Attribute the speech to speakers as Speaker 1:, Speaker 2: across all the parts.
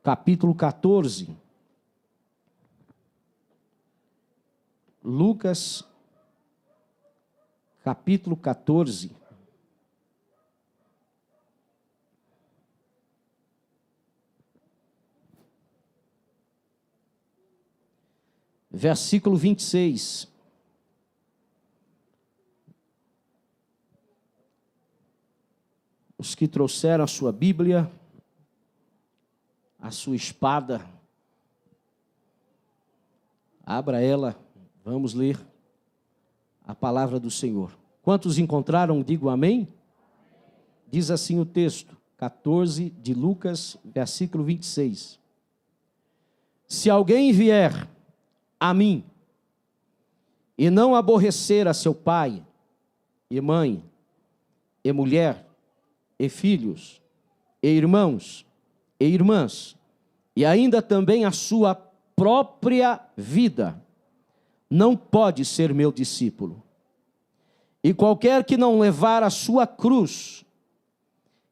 Speaker 1: capítulo 14. Lucas, capítulo 14. Versículo 26. Os que trouxeram a sua Bíblia, a sua espada, abra ela, vamos ler a palavra do Senhor. Quantos encontraram, digo amém? Diz assim o texto, 14 de Lucas, versículo 26. Se alguém vier a mim, e não aborrecer a seu pai, e mãe, e mulher, e filhos, e irmãos, e irmãs, e ainda também a sua própria vida, não pode ser meu discípulo. E qualquer que não levar a sua cruz,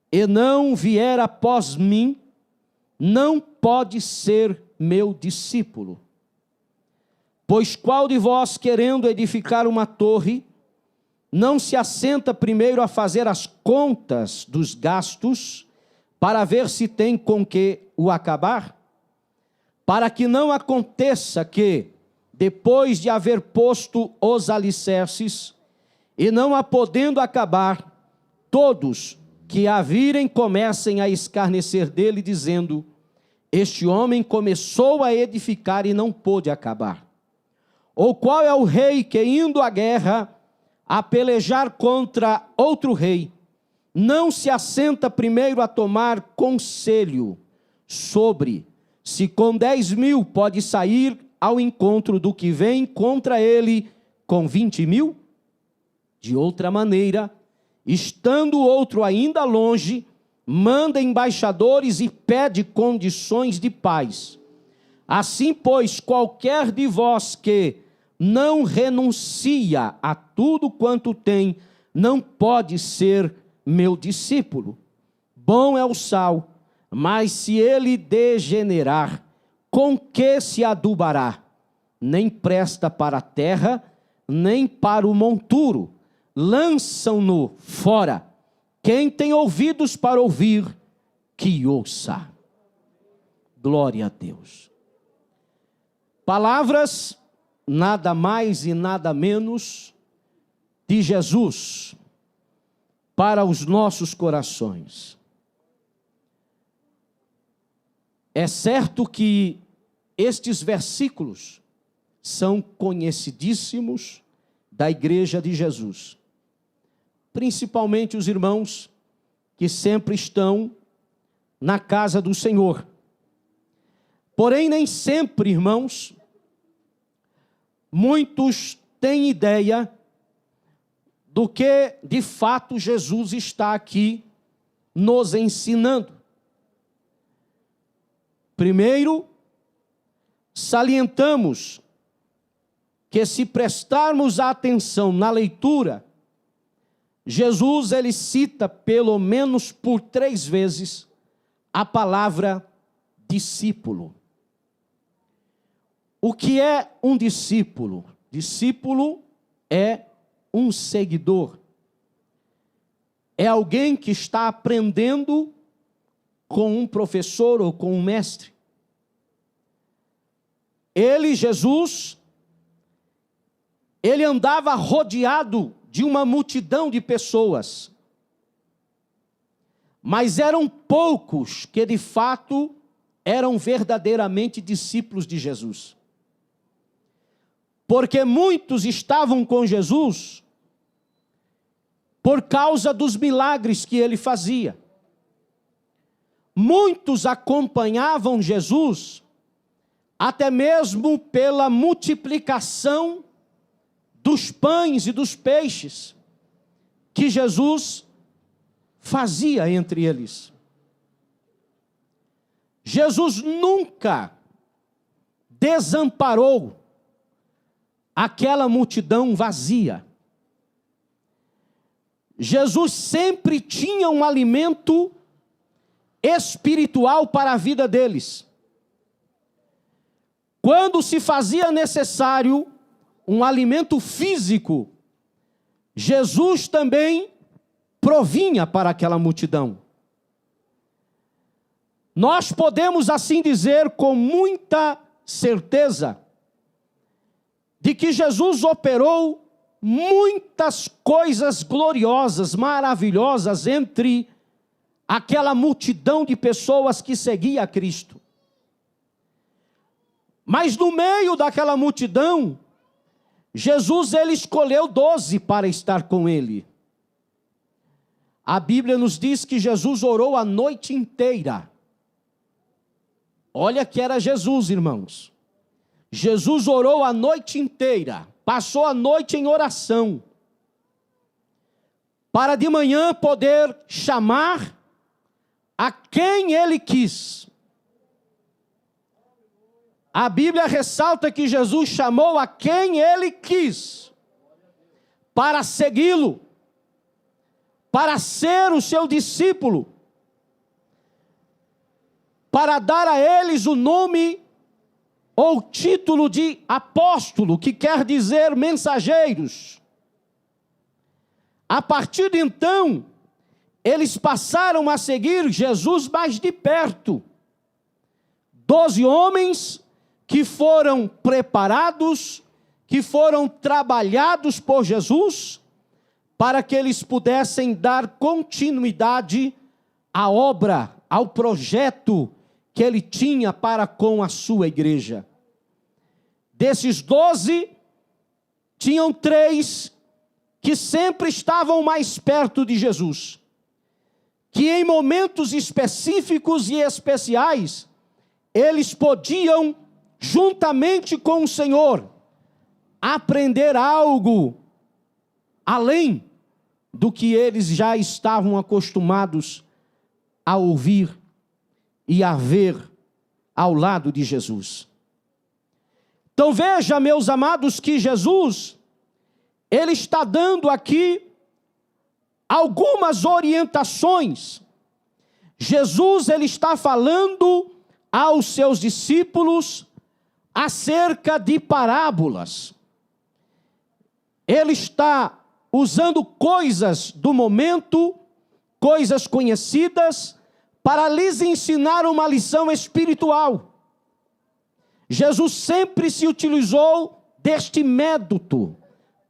Speaker 1: e não vier após mim, não pode ser meu discípulo. Pois qual de vós, querendo edificar uma torre, não se assenta primeiro a fazer as contas dos gastos, para ver se tem com que o acabar? Para que não aconteça que, depois de haver posto os alicerces, e não a podendo acabar, todos que a virem comecem a escarnecer dele, dizendo: este homem começou a edificar e não pôde acabar. Ou qual é o rei que, indo à guerra, a pelejar contra outro rei, não se assenta primeiro a tomar conselho sobre se com 10.000 pode sair ao encontro do que vem contra ele com 20.000? De outra maneira, estando o outro ainda longe, manda embaixadores e pede condições de paz. Assim, pois, qualquer de vós que não renuncia a tudo quanto tem, não pode ser meu discípulo. Bom é o sal, mas se ele degenerar, com que se adubará? Nem presta para a terra, nem para o monturo. Lançam-no fora. Quem tem ouvidos para ouvir, que ouça. Glória a Deus. Palavras nada mais e nada menos de Jesus para os nossos corações. É certo que estes versículos são conhecidíssimos da Igreja de Jesus, principalmente os irmãos que sempre estão na casa do Senhor. Porém, nem sempre, irmãos, muitos têm ideia do que, de fato, Jesus está aqui nos ensinando. Primeiro, salientamos que, se prestarmos atenção na leitura, Jesus ele cita pelo menos por 3 vezes a palavra discípulo. O que é um discípulo? Discípulo é um seguidor. É alguém que está aprendendo com um professor ou com um mestre. Ele, Jesus, ele andava rodeado de uma multidão de pessoas. Mas eram poucos que de fato eram verdadeiramente discípulos de Jesus. Porque muitos estavam com Jesus por causa dos milagres que ele fazia. Muitos acompanhavam Jesus até mesmo pela multiplicação dos pães e dos peixes que Jesus fazia entre eles. Jesus nunca desamparou aquela multidão vazia. Jesus sempre tinha um alimento espiritual para a vida deles. Quando se fazia necessário um alimento físico, Jesus também provinha para aquela multidão. Nós podemos assim dizer com muita certeza de que Jesus operou muitas coisas gloriosas, maravilhosas entre aquela multidão de pessoas que seguia a Cristo. Mas no meio daquela multidão, Jesus ele escolheu 12 para estar com ele. A Bíblia nos diz que Jesus orou a noite inteira. Olha que era Jesus, irmãos. Jesus orou a noite inteira, passou a noite em oração, para de manhã poder chamar a quem ele quis. A Bíblia ressalta que Jesus chamou a quem ele quis, para segui-lo, para ser o seu discípulo, para dar a eles o nome ou título de apóstolo, que quer dizer mensageiros. A partir de então, eles passaram a seguir Jesus mais de perto. 12 homens que foram preparados, que foram trabalhados por Jesus, para que eles pudessem dar continuidade à obra, ao projeto que ele tinha para com a sua igreja. Desses 12, tinham 3 que sempre estavam mais perto de Jesus, que em momentos específicos e especiais, eles podiam, juntamente com o Senhor, aprender algo além do que eles já estavam acostumados a ouvir e a ver ao lado de Jesus. Então veja, meus amados, que Jesus, ele está dando aqui algumas orientações. Jesus, ele está falando aos seus discípulos acerca de parábolas. Ele está usando coisas do momento, coisas conhecidas, para lhes ensinar uma lição espiritual. Jesus sempre se utilizou deste método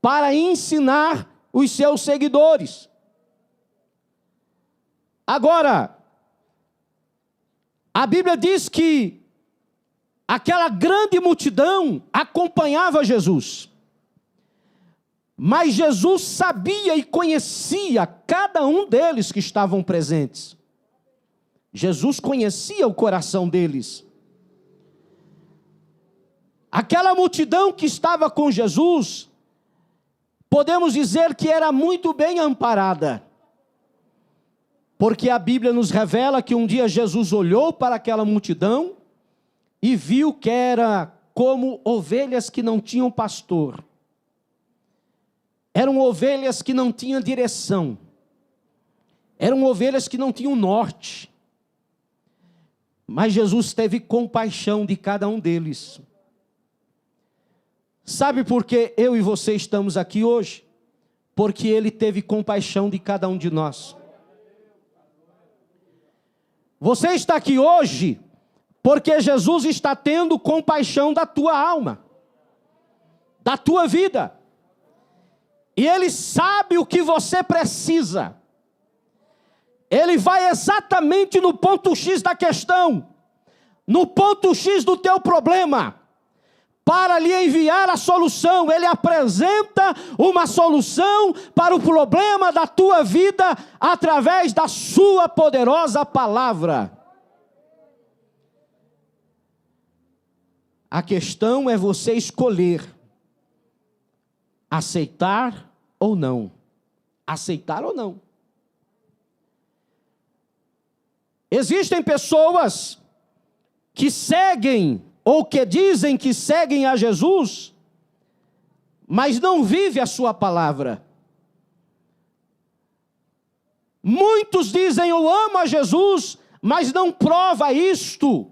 Speaker 1: para ensinar os seus seguidores. Agora, a Bíblia diz que aquela grande multidão acompanhava Jesus. Mas Jesus sabia e conhecia cada um deles que estavam presentes. Jesus conhecia o coração deles. Aquela multidão que estava com Jesus, podemos dizer que era muito bem amparada. Porque a Bíblia nos revela que um dia Jesus olhou para aquela multidão e viu que era como ovelhas que não tinham pastor. Eram ovelhas que não tinham direção. Eram ovelhas que não tinham norte. Mas Jesus teve compaixão de cada um deles. Sabe por que eu e você estamos aqui hoje? Porque Ele teve compaixão de cada um de nós. Você está aqui hoje porque Jesus está tendo compaixão da tua alma, da tua vida. E Ele sabe o que você precisa. Ele vai exatamente no ponto X da questão, no ponto X do teu problema, para lhe enviar a solução. Ele apresenta uma solução para o problema da tua vida através da sua poderosa palavra. A questão é você escolher aceitar ou não. Aceitar ou não. Existem pessoas que seguem ou que dizem que seguem a Jesus, mas não vivem a sua palavra. Muitos dizem: eu amo a Jesus, mas não prova isto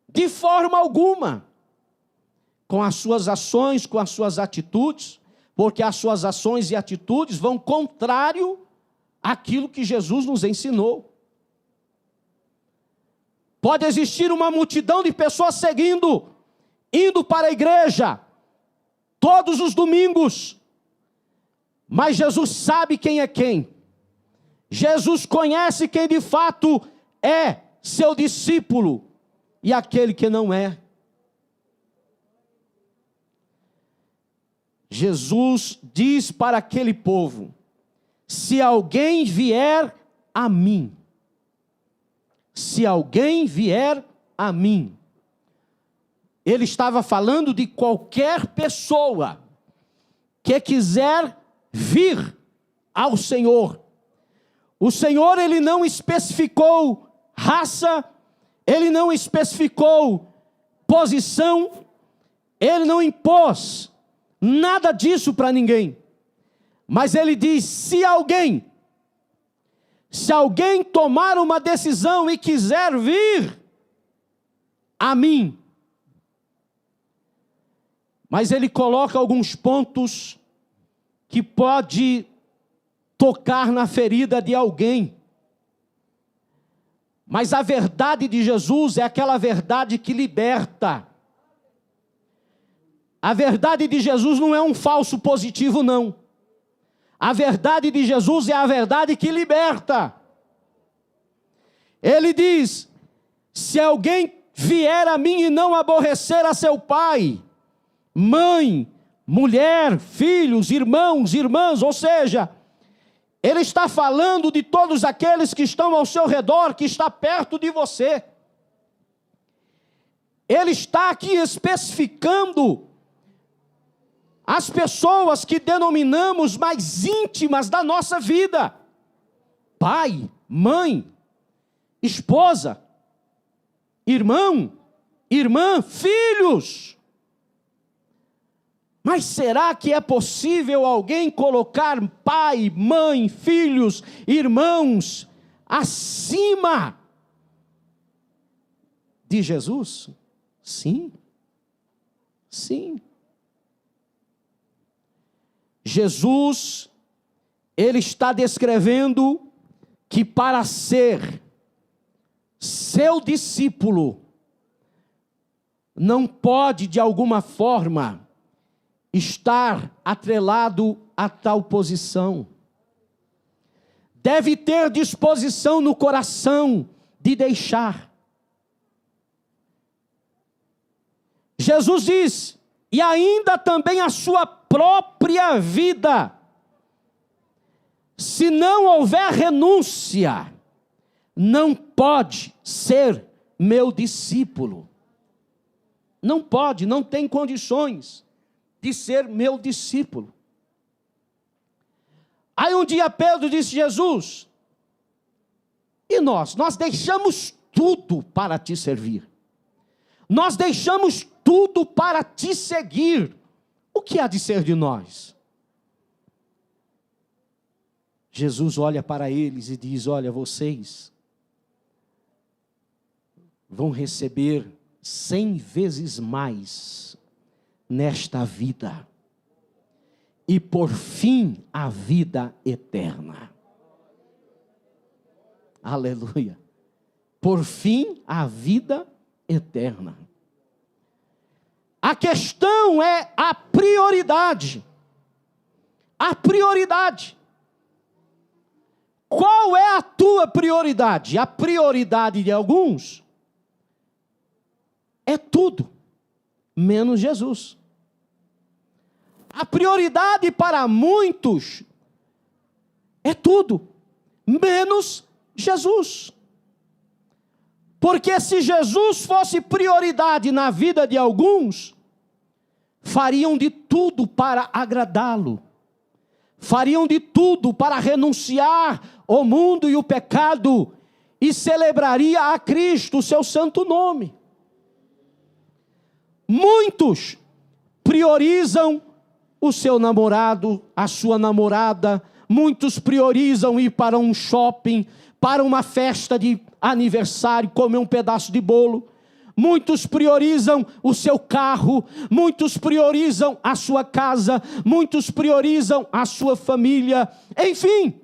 Speaker 1: de forma alguma, com as suas ações, com as suas atitudes, porque as suas ações e atitudes vão contrário àquilo que Jesus nos ensinou. Pode existir uma multidão de pessoas seguindo, indo para a igreja, todos os domingos, mas Jesus sabe quem é quem. Jesus conhece quem de fato é seu discípulo e aquele que não é. Jesus diz para aquele povo: se alguém vier a mim, se alguém vier a mim. Ele estava falando de qualquer pessoa que quiser vir ao Senhor. O Senhor, ele não especificou raça, ele não especificou posição, ele não impôs nada disso para ninguém. Mas ele diz: se alguém tomar uma decisão e quiser vir a mim. Mas ele coloca alguns pontos que pode tocar na ferida de alguém. Mas a verdade de Jesus é aquela verdade que liberta. A verdade de Jesus não é um falso positivo, não. A verdade de Jesus é a verdade que liberta. Ele diz: se alguém vier a mim e não aborrecer a seu pai, mãe, mulher, filhos, irmãos, irmãs, ou seja, ele está falando de todos aqueles que estão ao seu redor, que está perto de você. Ele está aqui especificando as pessoas que denominamos mais íntimas da nossa vida: pai, mãe, esposa, irmão, irmã, filhos. Mas será que é possível alguém colocar pai, mãe, filhos, irmãos acima de Jesus? Sim, sim. Jesus, ele está descrevendo que para ser seu discípulo, não pode de alguma forma estar atrelado a tal posição. Deve ter disposição no coração de deixar. Jesus diz: e ainda também a sua própria vida. Se não houver renúncia, não pode ser meu discípulo. Não pode, não tem condições de ser meu discípulo. Aí um dia Pedro disse: Jesus, e nós? Nós deixamos tudo para te servir. Nós deixamos tudo para te seguir. O que há de ser de nós? Jesus olha para eles e diz: olha, vocês vão receber 100 vezes mais nesta vida, e por fim a vida eterna. Aleluia. Por fim a vida eterna. A questão é a prioridade. A prioridade. Qual é a tua prioridade? A prioridade de alguns é tudo, menos Jesus. A prioridade para muitos é tudo, menos Jesus. Porque se Jesus fosse prioridade na vida de alguns, fariam de tudo para agradá-lo. Fariam de tudo para renunciar ao mundo e o pecado e celebraria a Cristo, o seu santo nome. Muitos priorizam o seu namorado, a sua namorada. Muitos priorizam ir para um shopping, para uma festa de aniversário, comer um pedaço de bolo. Muitos priorizam o seu carro, muitos priorizam a sua casa, muitos priorizam a sua família, enfim.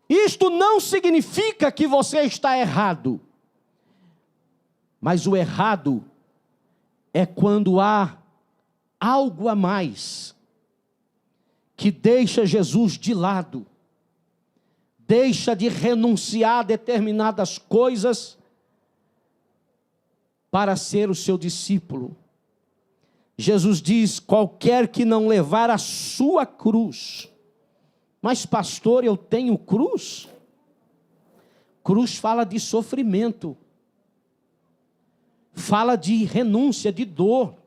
Speaker 1: Isto não significa que você está errado, mas o errado é quando há algo a mais que deixa Jesus de lado, deixa de renunciar a determinadas coisas para ser o seu discípulo. Jesus diz: qualquer que não levar a sua cruz. Mas pastor, eu tenho cruz? Cruz fala de sofrimento, fala de renúncia, de dor.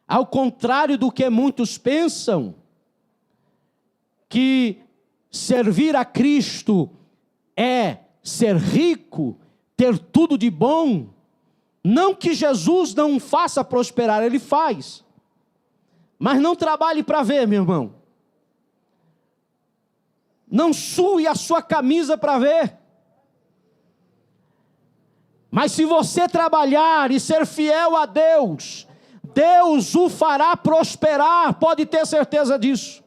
Speaker 1: Ao contrário do que muitos pensam, que servir a Cristo é ser rico, ter tudo de bom. Não que Jesus não faça prosperar, Ele faz. Mas não trabalhe para ver, meu irmão. Não sue a sua camisa para ver. Mas se você trabalhar e ser fiel a Deus, Deus o fará prosperar, pode ter certeza disso.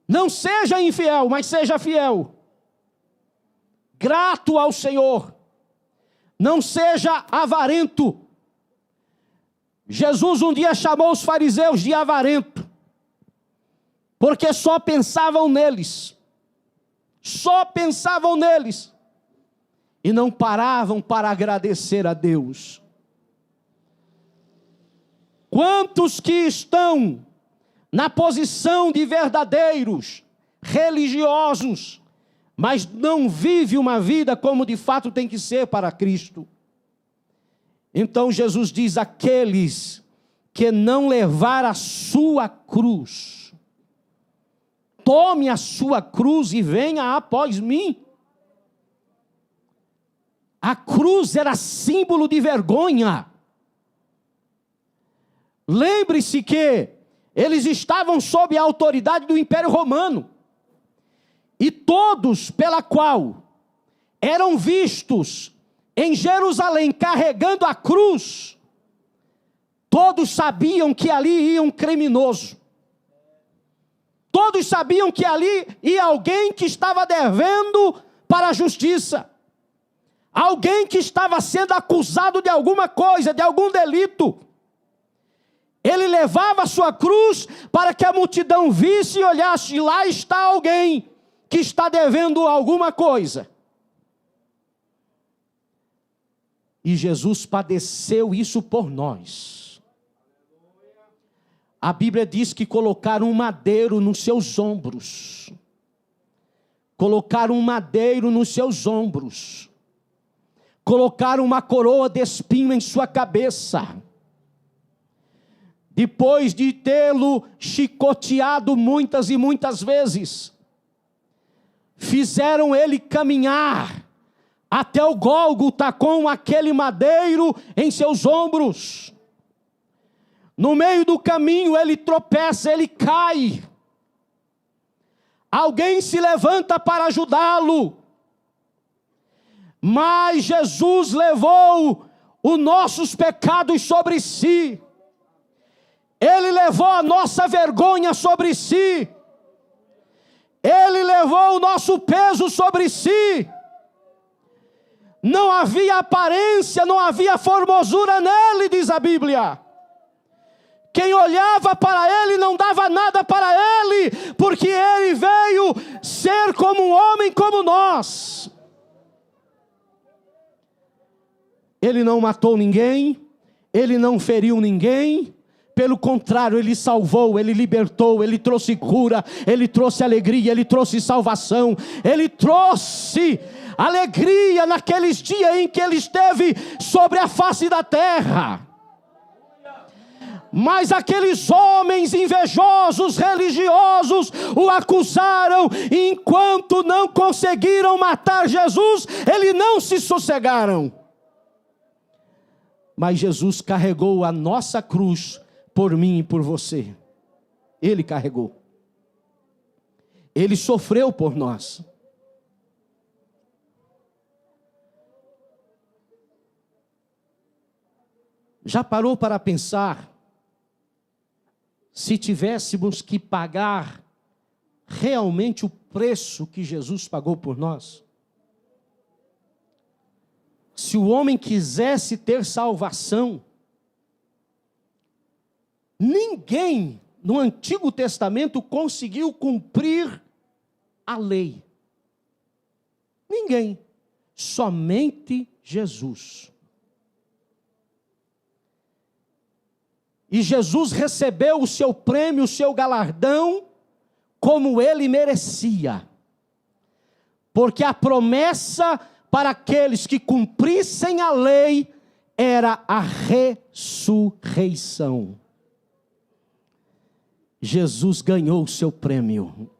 Speaker 1: Não seja infiel, mas seja fiel. Grato ao Senhor. Não seja avarento. Jesus um dia chamou os fariseus de avarento, porque só pensavam neles. Só pensavam neles. E não paravam para agradecer a Deus. Quantos que estão na posição de verdadeiros religiosos, mas não vivem uma vida como de fato tem que ser para Cristo? Então Jesus diz: aqueles que não levar a sua cruz, tome a sua cruz e venha após mim. A cruz era símbolo de vergonha. Lembre-se que eles estavam sob a autoridade do Império Romano. E todos pela qual eram vistos em Jerusalém carregando a cruz, todos sabiam que ali ia um criminoso. Todos sabiam que ali ia alguém que estava devendo para a justiça. Alguém que estava sendo acusado de alguma coisa, de algum delito. Ele levava a sua cruz para que a multidão visse e olhasse: lá está alguém que está devendo alguma coisa. E Jesus padeceu isso por nós. A Bíblia diz que colocaram um madeiro nos seus ombros. Colocaram um madeiro nos seus ombros. Colocaram uma coroa de espinho em sua cabeça. Depois de tê-lo chicoteado muitas e muitas vezes, fizeram ele caminhar até o Gólgota com aquele madeiro em seus ombros. No meio do caminho ele tropeça, ele cai. Alguém se levanta para ajudá-lo. Mas Jesus levou os nossos pecados sobre si. Ele levou a nossa vergonha sobre si. Ele levou o nosso peso sobre si. Não havia aparência, não havia formosura nele, diz a Bíblia. Quem olhava para ele não dava nada para ele, porque ele veio ser como um homem como nós. Ele não matou ninguém, ele não feriu ninguém, pelo contrário, ele salvou, ele libertou, ele trouxe cura, ele trouxe alegria, ele trouxe salvação, ele trouxe alegria naqueles dias em que ele esteve sobre a face da terra. Mas aqueles homens invejosos, religiosos, o acusaram, e enquanto não conseguiram matar Jesus, eles não se sossegaram. Mas Jesus carregou a nossa cruz por mim e por você. Ele carregou. Ele sofreu por nós. Já parou para pensar, se tivéssemos que pagar realmente o preço que Jesus pagou por nós? Se o homem quisesse ter salvação, ninguém no Antigo Testamento conseguiu cumprir a lei. Ninguém. Somente Jesus. E Jesus recebeu o seu prêmio, o seu galardão, como ele merecia. Porque a promessa para aqueles que cumprissem a lei era a ressurreição. Jesus ganhou o seu prêmio.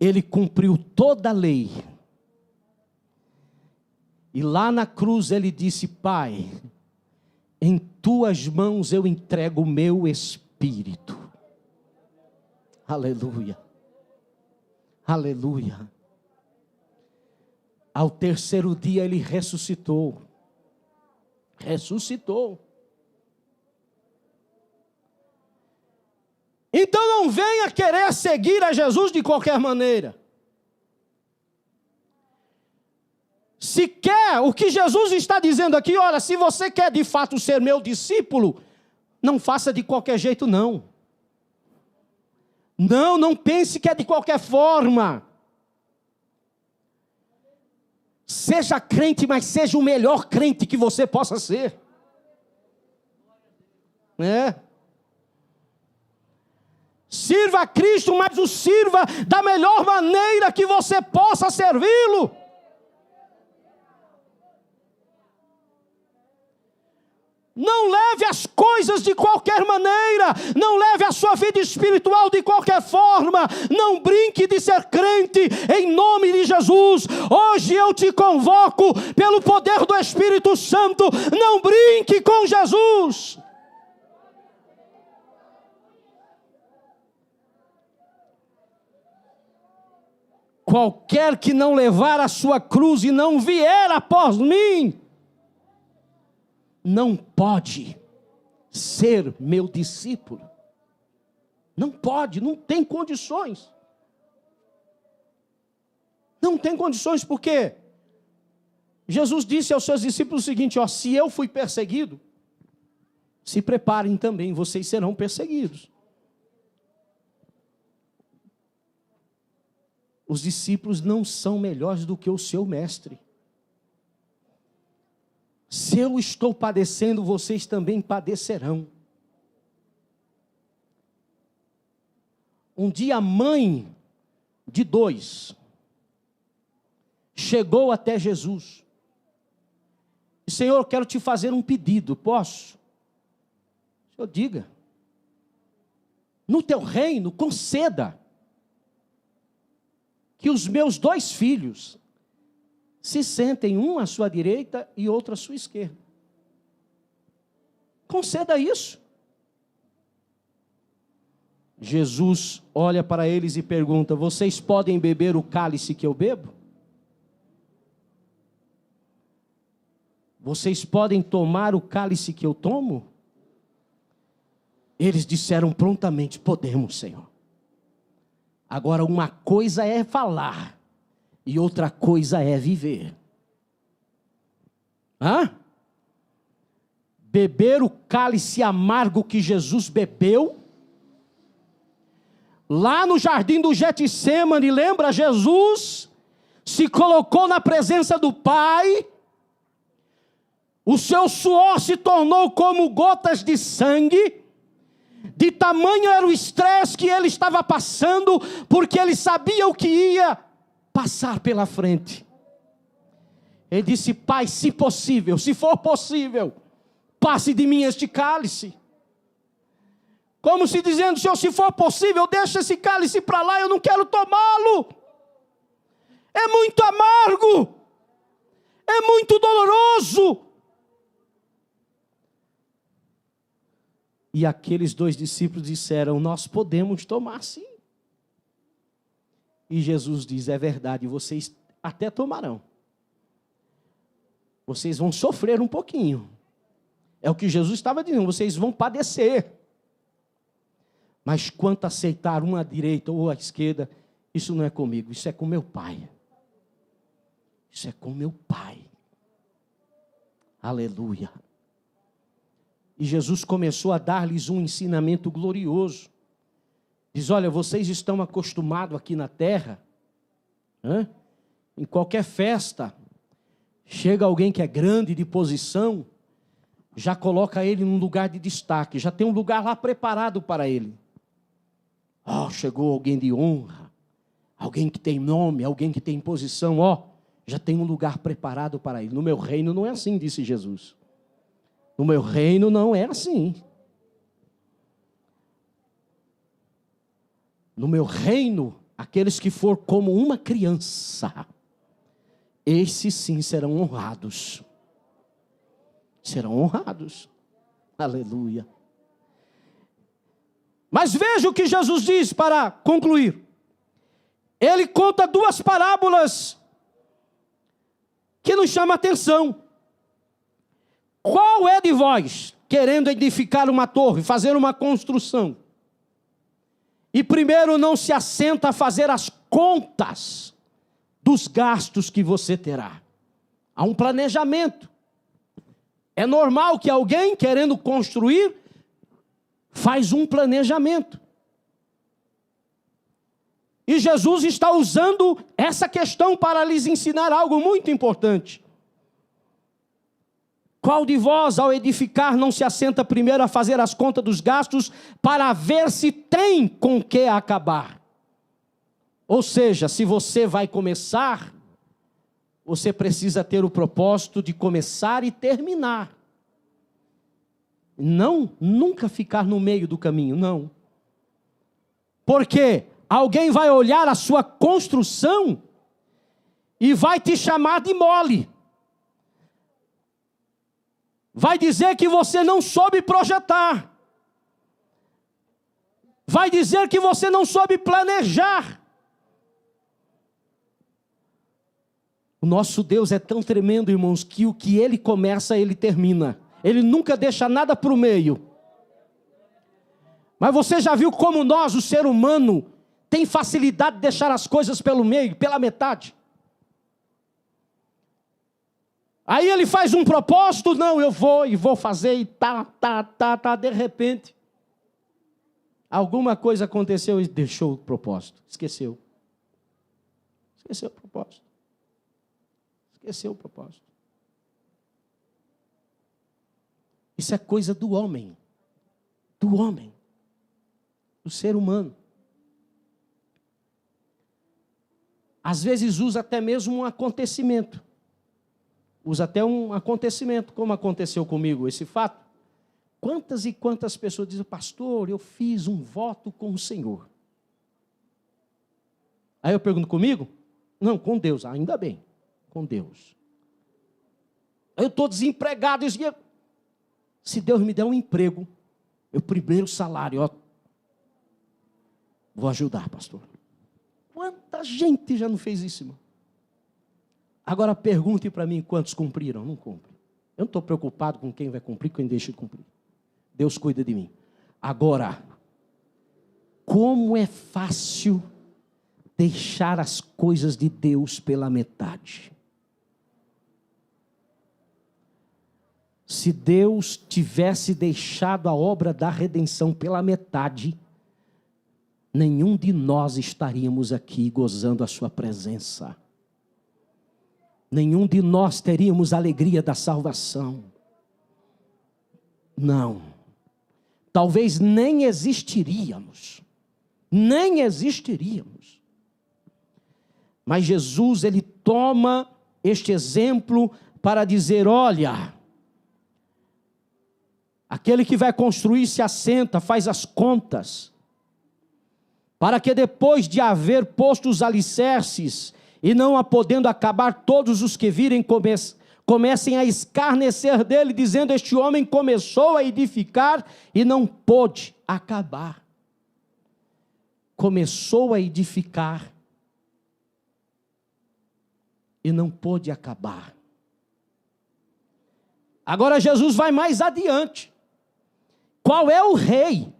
Speaker 1: Ele cumpriu toda a lei. E lá na cruz ele disse: Pai, em tuas mãos eu entrego o meu espírito. Aleluia. Aleluia. Ao terceiro dia ele ressuscitou. Ressuscitou. Então não venha querer seguir a Jesus de qualquer maneira. Se quer, o que Jesus está dizendo aqui, olha, se você quer de fato ser meu discípulo, não faça de qualquer jeito não. Não pense que é de qualquer forma. Seja crente, mas seja o melhor crente que você possa ser. Sirva a Cristo, mas o sirva da melhor maneira que você possa servi-lo. Não leve as coisas de qualquer maneira, não leve a sua vida espiritual de qualquer forma, não brinque de ser crente em nome de Jesus. Hoje eu te convoco pelo poder do Espírito Santo, não brinque com Jesus. Qualquer que não levar a sua cruz e não vier após mim, não pode ser meu discípulo. Não pode, não tem condições. Não tem condições, porque Jesus disse aos seus discípulos o seguinte: ó, se eu fui perseguido, se preparem também, vocês serão perseguidos. Os discípulos não são melhores do que o seu mestre. Se eu estou padecendo, vocês também padecerão. Um dia a mãe de dois chegou até Jesus. E, Senhor, eu quero te fazer um pedido, posso? O Senhor diga. No teu reino, conceda que os meus 2 filhos se sentem, um à sua direita e outro à sua esquerda. Conceda isso. Jesus olha para eles e pergunta: vocês podem beber o cálice que eu bebo? Vocês podem tomar o cálice que eu tomo? Eles disseram prontamente: podemos, Senhor. Agora, uma coisa é falar e outra coisa é viver. Beber o cálice amargo que Jesus bebeu, lá no jardim do Getsêmani, lembra? Jesus se colocou na presença do Pai, o seu suor se tornou como gotas de sangue, de tamanho era o estresse que ele estava passando, porque ele sabia o que ia passar pela frente. Ele disse: Pai, se possível, se for possível, passe de mim este cálice. Como se dizendo: Senhor, se for possível, deixa esse cálice para lá, eu não quero tomá-lo. É muito amargo, é muito doloroso. E aqueles 2 discípulos disseram: nós podemos tomar sim. E Jesus diz: é verdade, vocês até tomarão. Vocês vão sofrer um pouquinho. É o que Jesus estava dizendo, vocês vão padecer. Mas quanto a aceitar uma à direita ou à esquerda, isso não é comigo, isso é com meu Pai. Isso é com meu Pai. Aleluia. E Jesus começou a dar-lhes um ensinamento glorioso. Diz: olha, vocês estão acostumados aqui na terra, em qualquer festa, chega alguém que é grande de posição, já coloca ele num lugar de destaque, já tem um lugar lá preparado para ele. Oh, chegou alguém de honra, alguém que tem nome, alguém que tem posição, já tem um lugar preparado para ele. No meu reino não é assim, disse Jesus. No meu reino não é assim. No meu reino, aqueles que for como uma criança, esses sim serão honrados. Serão honrados. Aleluia. Mas veja o que Jesus diz para concluir. Ele conta 2 parábolas que nos chamam a atenção. Qual é de vós, querendo edificar uma torre, fazer uma construção, e primeiro não se assenta a fazer as contas dos gastos que você terá? Há um planejamento. É normal que alguém querendo construir, faz um planejamento. E Jesus está usando essa questão para lhes ensinar algo muito importante. Qual de vós, ao edificar, não se assenta primeiro a fazer as contas dos gastos, para ver se tem com que acabar? Ou seja, se você vai começar, você precisa ter o propósito de começar e terminar. Não, nunca ficar no meio do caminho, não. Porque alguém vai olhar a sua construção e vai te chamar de mole. Vai dizer que você não soube projetar. Vai dizer que você não soube planejar. O nosso Deus é tão tremendo, irmãos, que o que Ele começa, Ele termina. Ele nunca deixa nada para o meio. Mas você já viu como nós, o ser humano, tem facilidade de deixar as coisas pelo meio, pela metade? Aí ele faz um propósito, não, eu vou fazer, e de repente, alguma coisa aconteceu e deixou o propósito, esqueceu. Esqueceu o propósito. Esqueceu o propósito. Isso é coisa do homem, do ser humano. Às vezes usa até mesmo um acontecimento. Usa até um acontecimento, como aconteceu comigo esse fato. Quantas e quantas pessoas dizem: pastor, eu fiz um voto com o Senhor. Aí eu pergunto: comigo? Não, com Deus, ainda bem, com Deus. Aí eu estou desempregado, e dizia: se Deus me der um emprego, meu primeiro salário, vou ajudar, pastor. Quanta gente já não fez isso, irmão? Agora pergunte para mim quantos cumpriram. Não cumprem. Eu não estou preocupado com quem vai cumprir, quem deixa de cumprir. Deus cuida de mim. Agora, como é fácil deixar as coisas de Deus pela metade. Se Deus tivesse deixado a obra da redenção pela metade, nenhum de nós estaríamos aqui gozando a sua presença. Nenhum de nós teríamos a alegria da salvação. Não. Talvez nem existiríamos. Nem existiríamos. Mas Jesus, ele toma este exemplo para dizer: olha, aquele que vai construir se assenta, faz as contas, para que depois de haver posto os alicerces, e não a podendo acabar, todos os que virem comecem a escarnecer dele, dizendo: este homem começou a edificar e não pôde acabar. Começou a edificar e não pôde acabar. Agora Jesus vai mais adiante. Qual é o rei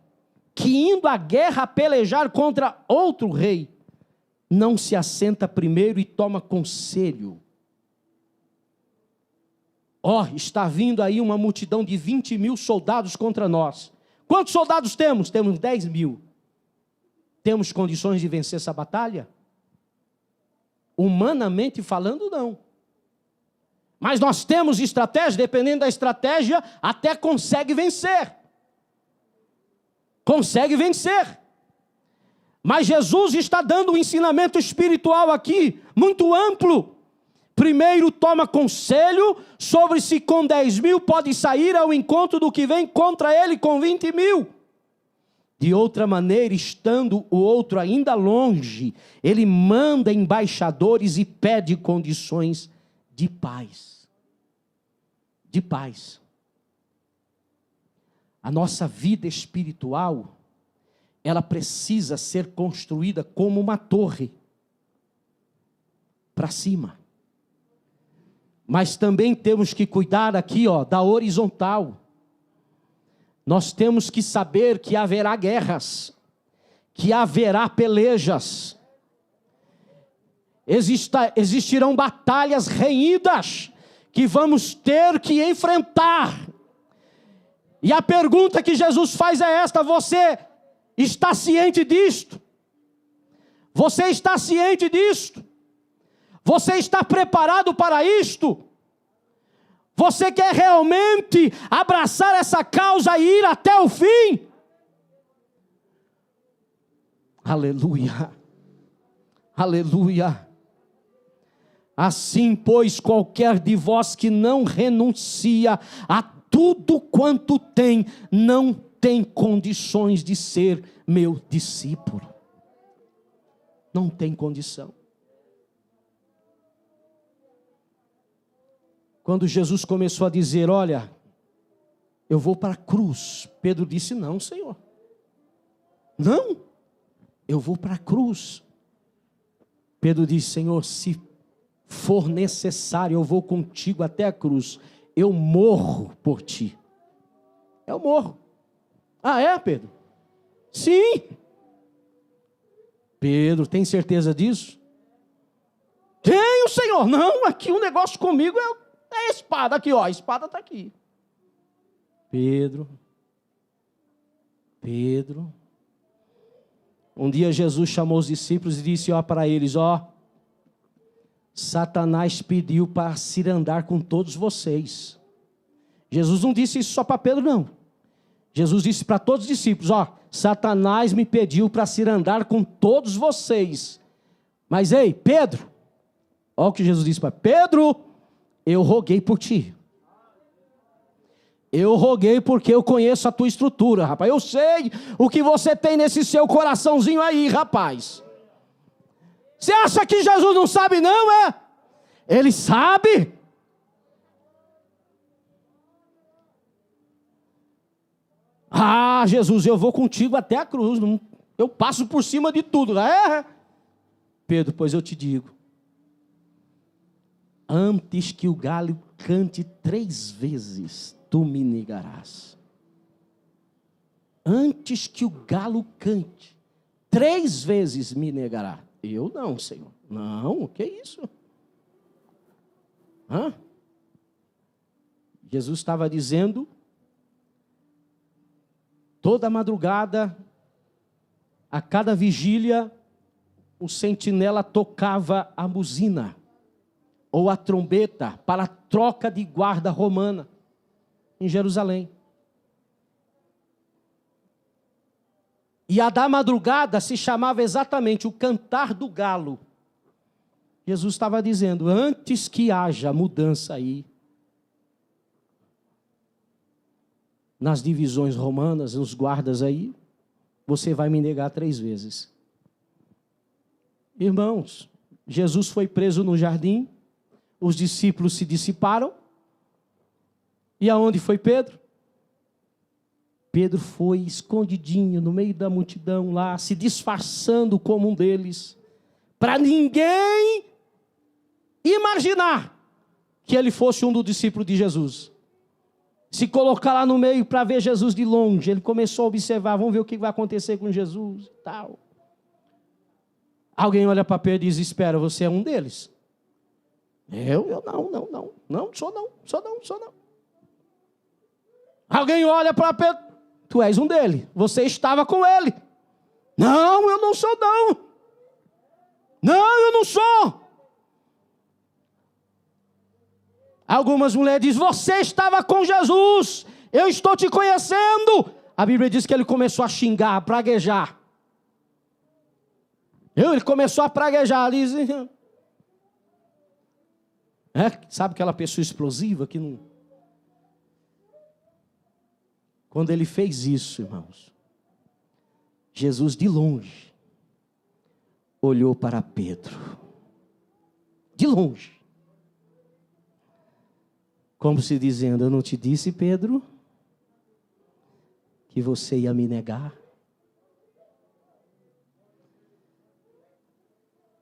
Speaker 1: que, indo à guerra a pelejar contra outro rei, não se assenta primeiro e toma conselho? Está vindo aí uma multidão de 20.000 soldados contra nós. Quantos soldados temos? Temos 10.000. Temos condições de vencer essa batalha? Humanamente falando, não. Mas nós temos estratégia, dependendo da estratégia, até consegue vencer. Consegue vencer. Mas Jesus está dando um ensinamento espiritual aqui, muito amplo. Primeiro toma conselho sobre se com 10.000 pode sair ao encontro do que vem contra ele com 20.000. De outra maneira, estando o outro ainda longe, ele manda embaixadores e pede condições de paz. De paz. A nossa vida espiritual, ela precisa ser construída como uma torre para cima. Mas também temos que cuidar aqui, da horizontal. Nós temos que saber que haverá guerras, que haverá pelejas, existirão batalhas renhidas que vamos ter que enfrentar. E a pergunta que Jesus faz é esta: você está ciente disto? Você está ciente disto? Você está preparado para isto? Você quer realmente abraçar essa causa e ir até o fim? Aleluia. Aleluia. Assim, pois, qualquer de vós que não renuncia a tudo quanto tem, não tem condições de ser meu discípulo. Não tem condição. Quando Jesus começou a dizer: olha, eu vou para a cruz, Pedro disse: não, Senhor. Não, eu vou para a cruz. Pedro disse: Senhor, se for necessário, eu vou contigo até a cruz. Eu morro por ti. Eu morro. Ah, é, Pedro? Sim. Pedro, tem certeza disso? Tenho, Senhor. Não, aqui o negócio comigo é a espada aqui, a espada está aqui. Pedro. Um dia Jesus chamou os discípulos e disse para eles: Satanás pediu para cirandar com todos vocês. Jesus não disse isso só para Pedro, não. Jesus disse para todos os discípulos: Satanás me pediu para cirandar com todos vocês. Mas ei, Pedro, olha o que Jesus disse para Pedro: eu roguei por ti. Eu roguei porque eu conheço a tua estrutura, rapaz. Eu sei o que você tem nesse seu coraçãozinho aí, rapaz. Você acha que Jesus não sabe, não, é? Ele sabe. Jesus, eu vou contigo até a cruz. Eu passo por cima de tudo. Pedro, pois eu te digo: antes que o galo cante 3 vezes, tu me negarás. Antes que o galo cante 3 vezes, me negará. Eu não, Senhor. Não, o que é isso? Jesus estava dizendo: toda madrugada, a cada vigília, o sentinela tocava a buzina ou a trombeta para a troca de guarda romana em Jerusalém. E a da madrugada se chamava exatamente o cantar do galo. Jesus estava dizendo: antes que haja mudança aí, nas divisões romanas, nos guardas aí, você vai me negar 3 vezes. Irmãos, Jesus foi preso no jardim, os discípulos se dissiparam. E aonde foi Pedro? Pedro foi escondidinho no meio da multidão lá, se disfarçando como um deles, para ninguém imaginar que ele fosse um dos discípulos de Jesus. Se colocar lá no meio para ver Jesus de longe, ele começou a observar, vamos ver o que vai acontecer com Jesus e tal. Alguém olha para Pedro e diz, espera, você é um deles? Eu não sou não. Alguém olha para Pedro, tu és um dele, você estava com ele. Não, eu não sou não. Não, eu não sou. Algumas mulheres dizem, você estava com Jesus, eu estou te conhecendo. A Bíblia diz que ele começou a xingar, a praguejar. Ele começou a praguejar ali. Sabe aquela pessoa explosiva que não... Quando ele fez isso, irmãos, Jesus de longe olhou para Pedro. De longe. Como se dizendo, eu não te disse, Pedro, que você ia me negar?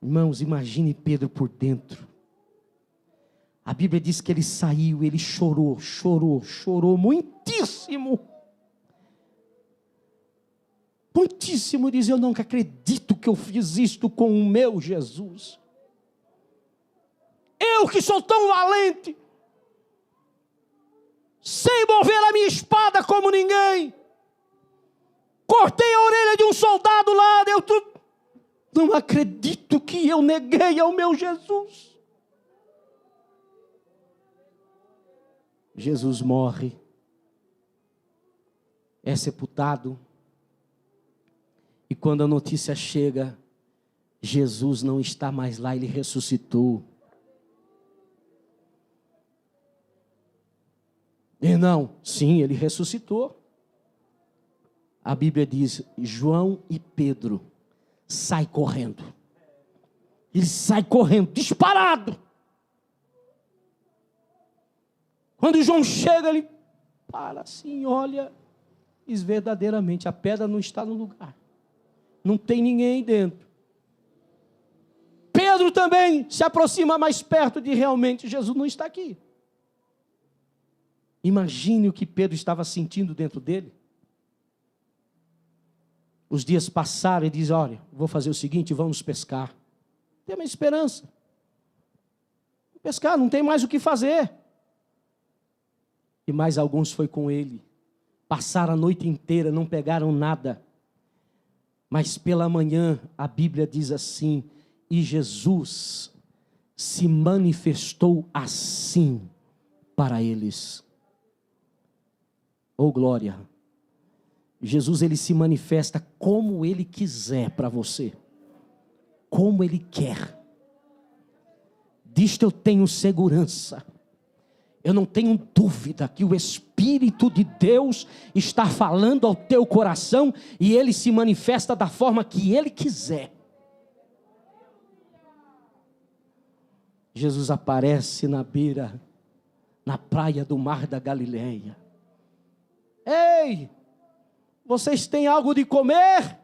Speaker 1: Irmãos, imagine Pedro por dentro. A Bíblia diz que ele saiu, ele chorou muitíssimo. Muitíssimo, diz, eu não acredito que eu fiz isto com o meu Jesus. Eu que sou tão valente, sem mover a minha espada como ninguém, cortei a orelha de um soldado lá, não acredito que eu neguei ao meu Jesus. Jesus morre, é sepultado, e quando a notícia chega, Jesus não está mais lá, ele ressuscitou. E não, sim, ele ressuscitou. A Bíblia diz, João e Pedro saem correndo. Ele sai correndo, disparado. Quando João chega, ele para assim, olha, diz verdadeiramente, a pedra não está no lugar. Não tem ninguém dentro. Pedro também se aproxima mais perto de realmente, Jesus não está aqui. Imagine o que Pedro estava sentindo dentro dele. Os dias passaram e diz, olha, vou fazer o seguinte, vamos pescar. Tem uma esperança. Pescar, não tem mais o que fazer. E mais alguns foi com ele. Passaram a noite inteira, não pegaram nada. Mas pela manhã, a Bíblia diz assim, e Jesus se manifestou assim para eles. Oh glória! Jesus, ele se manifesta como ele quiser para você. Como ele quer. Disto eu tenho segurança. Eu não tenho dúvida que o Espírito de Deus está falando ao teu coração e ele se manifesta da forma que ele quiser. Jesus aparece na beira, na praia do mar da Galileia. Ei, vocês têm algo de comer?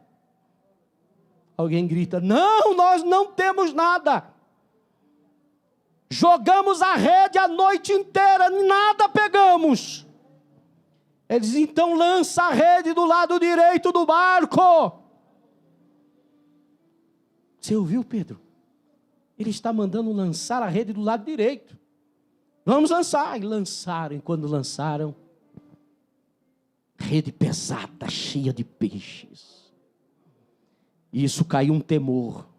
Speaker 1: Alguém grita, não, nós não temos nada. Jogamos a rede a noite inteira, nada pegamos. Eles então lançam a rede do lado direito do barco. Você ouviu, Pedro? Ele está mandando lançar a rede do lado direito. Vamos lançar. E lançaram, e quando lançaram, rede pesada, cheia de peixes. E isso caiu um temor.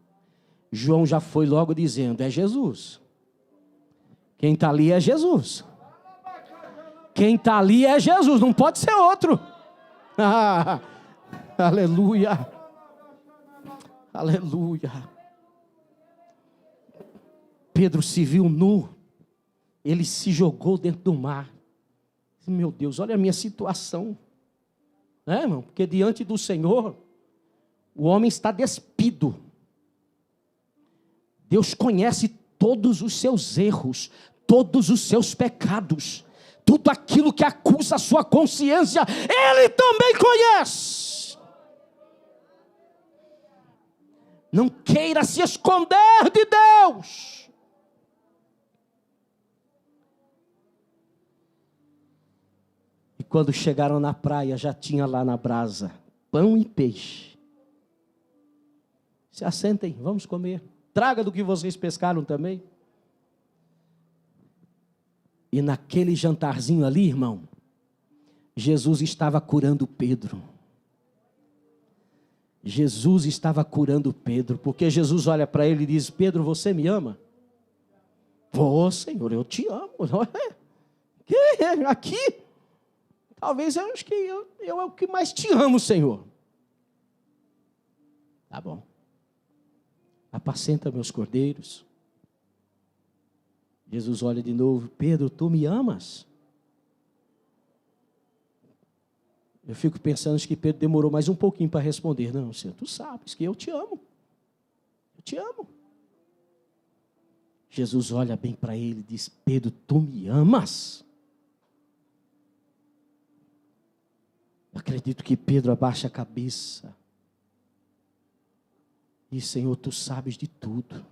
Speaker 1: João já foi logo dizendo, é Jesus. Quem está ali é Jesus. Quem está ali é Jesus, não pode ser outro. Aleluia. Aleluia. Pedro se viu nu. Ele se jogou dentro do mar. Meu Deus, olha a minha situação. Irmão? Porque diante do Senhor, o homem está despido. Deus conhece todos os seus erros, todos os seus pecados, tudo aquilo que acusa a sua consciência, Ele também conhece. Não queira se esconder de Deus. E quando chegaram na praia, já tinha lá na brasa pão e peixe. Se assentem, vamos comer. Traga do que vocês pescaram também. E naquele jantarzinho ali, irmão, Jesus estava curando Pedro. Jesus estava curando Pedro, porque Jesus olha para ele e diz: Pedro, você me ama? Pô, Senhor, eu te amo. Aqui, talvez eu acho que eu é o que mais te amo, Senhor. Tá bom. Apacenta meus cordeiros. Jesus olha de novo: Pedro, tu me amas? Eu fico pensando que Pedro demorou mais um pouquinho para responder. Não, Senhor, tu sabes que eu te amo. Eu te amo. Jesus olha bem para ele e diz: Pedro, tu me amas? Eu acredito que Pedro abaixa a cabeça. E Senhor, tu sabes de tudo.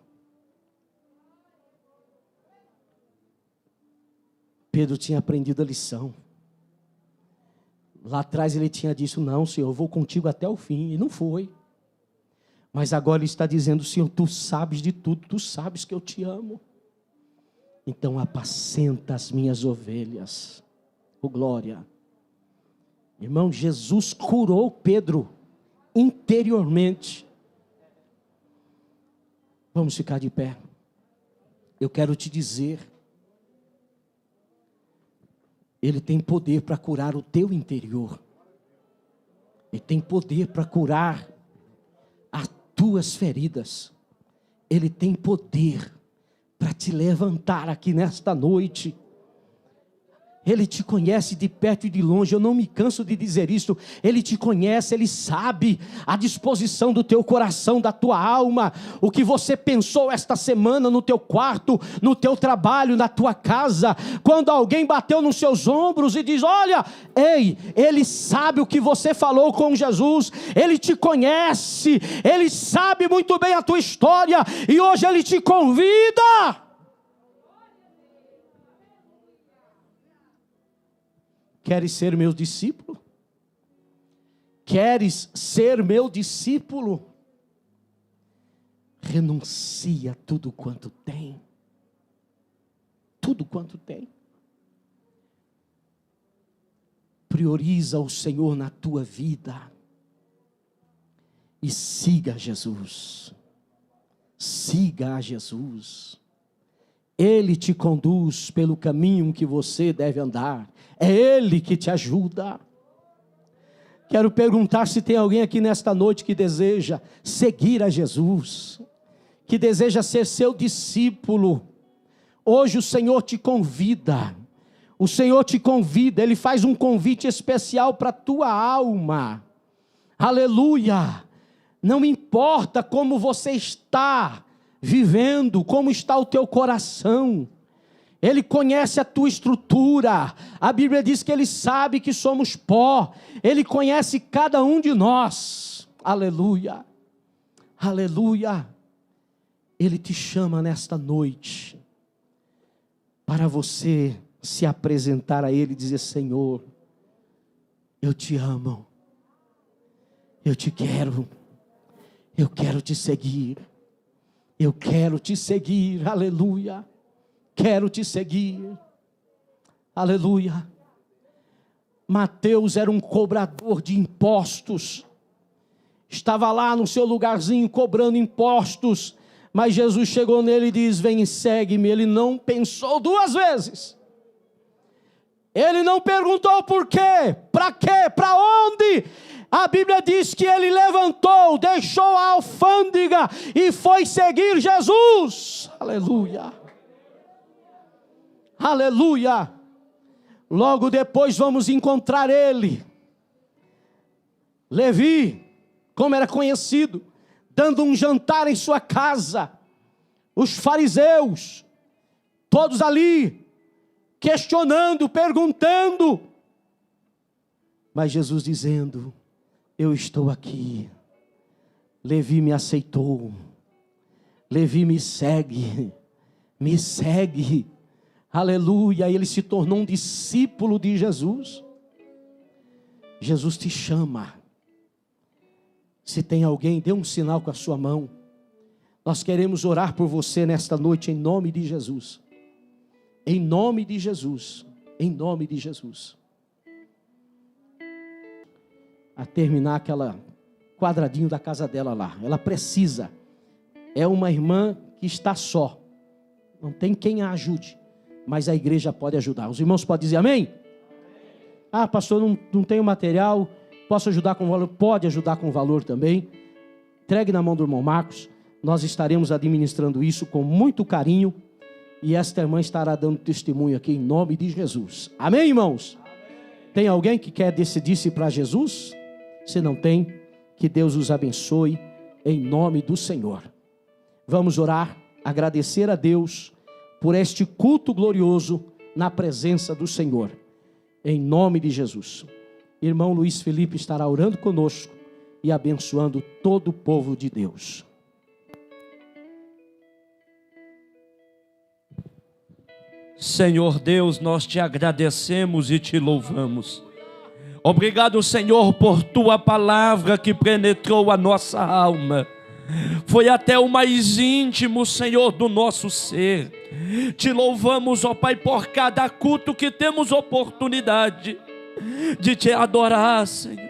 Speaker 1: Pedro tinha aprendido a lição. Lá atrás ele tinha dito: não, Senhor, eu vou contigo até o fim. E não foi. Mas agora ele está dizendo: Senhor, tu sabes de tudo. Tu sabes que eu te amo. Então apacenta as minhas ovelhas. Oh, glória. Irmão, Jesus curou Pedro interiormente. Vamos ficar de pé. Eu quero te dizer, Ele tem poder para curar o teu interior. Ele tem poder para curar as tuas feridas. Ele tem poder para te levantar aqui nesta noite. Ele te conhece de perto e de longe. Eu não me canso de dizer isso. Ele te conhece, Ele sabe a disposição do teu coração, da tua alma, o que você pensou esta semana no teu quarto, no teu trabalho, na tua casa. Quando alguém bateu nos seus ombros e diz: olha, ei, Ele sabe o que você falou com Jesus. Ele te conhece, Ele sabe muito bem a tua história, e hoje Ele te convida. Queres ser meu discípulo? Queres ser meu discípulo? Renuncia tudo quanto tem. Tudo quanto tem. Prioriza o Senhor na tua vida. E siga Jesus. Siga a Jesus. Ele te conduz pelo caminho que você deve andar. É Ele que te ajuda. Quero perguntar se tem alguém aqui nesta noite que deseja seguir a Jesus, que deseja ser seu discípulo. Hoje o Senhor te convida. O Senhor te convida. Ele faz um convite especial para a tua alma. Aleluia. Não importa como você está vivendo, como está o teu coração. Ele conhece a tua estrutura. A Bíblia diz que Ele sabe que somos pó. Ele conhece cada um de nós. Aleluia. Aleluia. Ele te chama nesta noite para você se apresentar a Ele e dizer: Senhor, eu te amo. Eu te quero. Eu quero te seguir. Eu quero te seguir. Aleluia. Quero te seguir. Aleluia. Mateus era um cobrador de impostos. Estava lá no seu lugarzinho cobrando impostos. Mas Jesus chegou nele e diz: vem e segue-me. Ele não pensou duas vezes. Ele não perguntou por quê, para quê, para onde. A Bíblia diz que ele levantou, deixou a alfândega e foi seguir Jesus. Aleluia. Aleluia. Logo depois vamos encontrar ele, Levi, como era conhecido, dando um jantar em sua casa. os fariseus, todos ali, questionando, perguntando, mas Jesus dizendo: eu estou aqui. Levi me aceitou, Levi me segue, aleluia. Ele se tornou um discípulo de Jesus. Jesus te chama. Se tem alguém, dê um sinal com a sua mão. Nós queremos orar por você nesta noite, em nome de Jesus. Em nome de Jesus. Em nome de Jesus. A terminar aquela quadradinho da casa dela lá. Ela precisa. É uma irmã que está só. Não tem quem a ajude. Mas a igreja pode ajudar. Os irmãos podem dizer amém? Ah, pastor, não tenho material. Posso ajudar com valor? Pode ajudar com valor também. Entregue na mão do irmão Marcos. Nós estaremos administrando isso com muito carinho. E esta irmã estará dando testemunho aqui em nome de Jesus. Amém, irmãos? Amém. Tem alguém que quer decidir-se para Jesus? Se não tem, que Deus os abençoe em nome do Senhor. Vamos orar, agradecer a Deus por este culto glorioso na presença do Senhor. Em nome de Jesus. Irmão Luiz Felipe estará orando conosco e abençoando todo o povo de Deus.
Speaker 2: Senhor Deus, nós te agradecemos e te louvamos. Obrigado, Senhor, por tua palavra que penetrou a nossa alma. Foi até o mais íntimo, Senhor, do nosso ser. Te louvamos, ó Pai, por cada culto que temos oportunidade de te adorar, Senhor.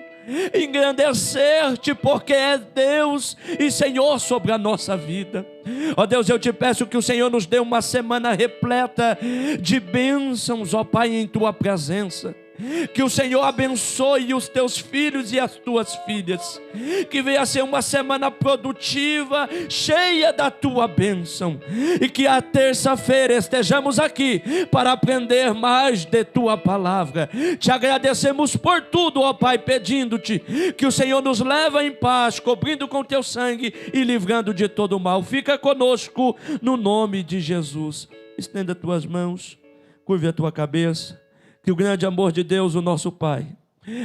Speaker 2: Engrandecer-te, porque é Deus e Senhor sobre a nossa vida. Ó Deus, eu te peço que o Senhor nos dê uma semana repleta de bênçãos, ó Pai, em tua presença. Que o Senhor abençoe os teus filhos e as tuas filhas. Que venha ser uma semana produtiva, cheia da tua bênção. E que a terça-feira estejamos aqui para aprender mais de tua palavra. Te agradecemos por tudo, ó Pai, pedindo-te que o Senhor nos leve em paz, cobrindo com teu sangue e livrando de todo o mal. Fica conosco no nome de Jesus. Estenda tuas mãos, curve a tua cabeça. Que o grande amor de Deus, o nosso Pai,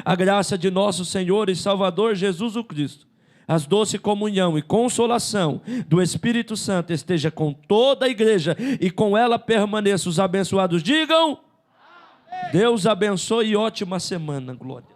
Speaker 2: a graça de nosso Senhor e Salvador Jesus o Cristo, as doce comunhão e consolação do Espírito Santo esteja com toda a igreja e com ela permaneça. Os abençoados digam: amém. Deus abençoe e ótima semana. Glória.